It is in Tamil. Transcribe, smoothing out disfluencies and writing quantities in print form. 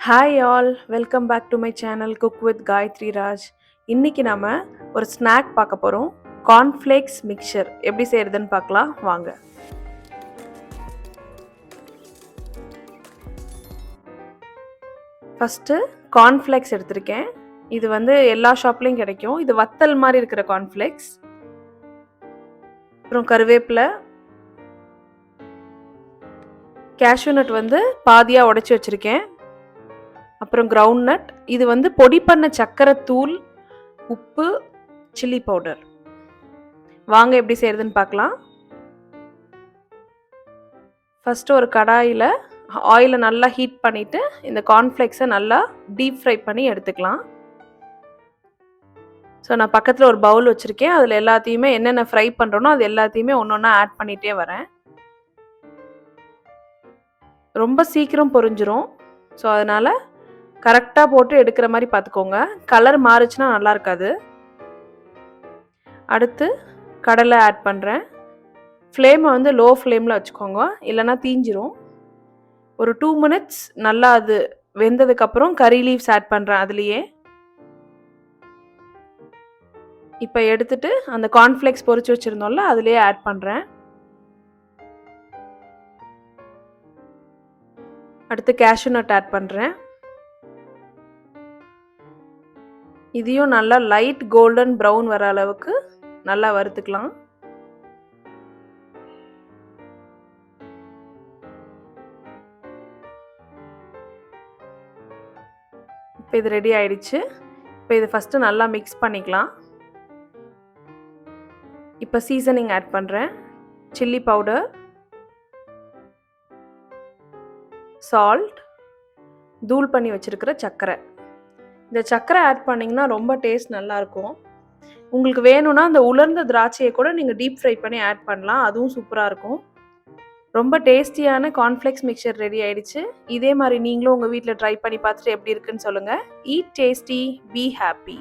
Hi all, welcome back to my channel cook with Gayathri Raj. இன்னைக்கு நம்ம ஒரு ஸ்நாக் பார்க்க போகிறோம். கார்ன்ஃப்ளேக்ஸ் மிக்சர் எப்படி செய்கிறதுன்னு பார்க்கலாம் வாங்க. ஃபஸ்ட்டு கார்ன்ஃப்ளேக்ஸ் எடுத்திருக்கேன். இது எல்லா ஷாப்லேயும் கிடைக்கும். இது வத்தல் மாதிரி இருக்கிற கார்ன்ஃப்ளேக்ஸ். அப்புறம் கருவேப்பிலை, கேஷ்யூ நட் பாதியாக உடைச்சி வச்சுருக்கேன். அப்புறம் கிரவுண்ட் நட், இது பொடி பண்ண சக்கரை தூள், உப்பு, சில்லி பவுடர். வாங்க எப்படி செய்யறதுன்னு பார்க்கலாம். ஃபஸ்ட்டு ஒரு கடாயில் ஆயிலை நல்லா ஹீட் பண்ணிவிட்டு இந்த கார்ன்ஃப்ளேக்ஸை நல்லா டீப் ஃப்ரை பண்ணி எடுத்துக்கலாம். ஸோ நான் பக்கத்தில் ஒரு பவுல் வச்சுருக்கேன். அதில் எல்லாத்தையுமே என்னென்ன ஃப்ரை பண்ணுறோனோ அது எல்லாத்தையுமே ஒன்று ஒன்றா ஆட் பண்ணிகிட்டே வரேன். ரொம்ப சீக்கிரம் பொரிஞ்சிரும். ஸோ அதனால் கரெக்டாக போட்டு எடுக்கிற மாதிரி பார்த்துக்கோங்க. கலர் மாறுச்சுன்னா நல்லா இருக்காது. அடுத்து கடலை ஆட் பண்ணுறேன். ஃப்ளேமை லோ ஃப்ளேமில் வச்சுக்கோங்க, இல்லைன்னா தீஞ்சிரும். ஒரு 2 மினிட்ஸ் நல்லா அது வெந்ததுக்கப்புறம் கறி லீவ்ஸ் ஆட் பண்ணுறேன் அதுலேயே. இப்போ எடுத்துட்டு அந்த கார்ன்ஃப்ளேக்ஸ் பொரிச்சு வச்சுருந்தோம்ல அதுலேயே ஆட் பண்ணுறேன். அடுத்து கேஷ்யூ நட் ஆட் பண்ணுறேன். இதையும் நல்லா லைட் கோல்டன் ப்ரௌன் வர அளவுக்கு நல்லா வறுத்துக்கலாம். இப்போ இது ரெடி ஆயிடுச்சு. இப்போ இது ஃபஸ்ட்டு நல்லா மிக்ஸ் பண்ணிக்கலாம். இப்போ சீசனிங் ஆட் பண்ணுறேன். சில்லி பவுடர், சால்ட், தூள் பண்ணி வச்சுருக்கிற சர்க்கரை. இந்த சர்க்கரை ஆட் பண்ணிங்கன்னா ரொம்ப டேஸ்ட் நல்லாயிருக்கும். உங்களுக்கு வேணும்னா அந்த உலர்ந்த திராட்சையை கூட நீங்கள் டீப் ஃப்ரை பண்ணி ஆட் பண்ணலாம், அதுவும் சூப்பராக இருக்கும். ரொம்ப டேஸ்டியான கார்ன்ஃப்ளேக்ஸ் மிக்சர் ரெடி ஆயிடுச்சு. இதே மாதிரி நீங்களும் உங்கள் வீட்டில் ட்ரை பண்ணி பார்த்துட்டு எப்படி இருக்குன்னு சொல்லுங்கள். Eat tasty, be happy.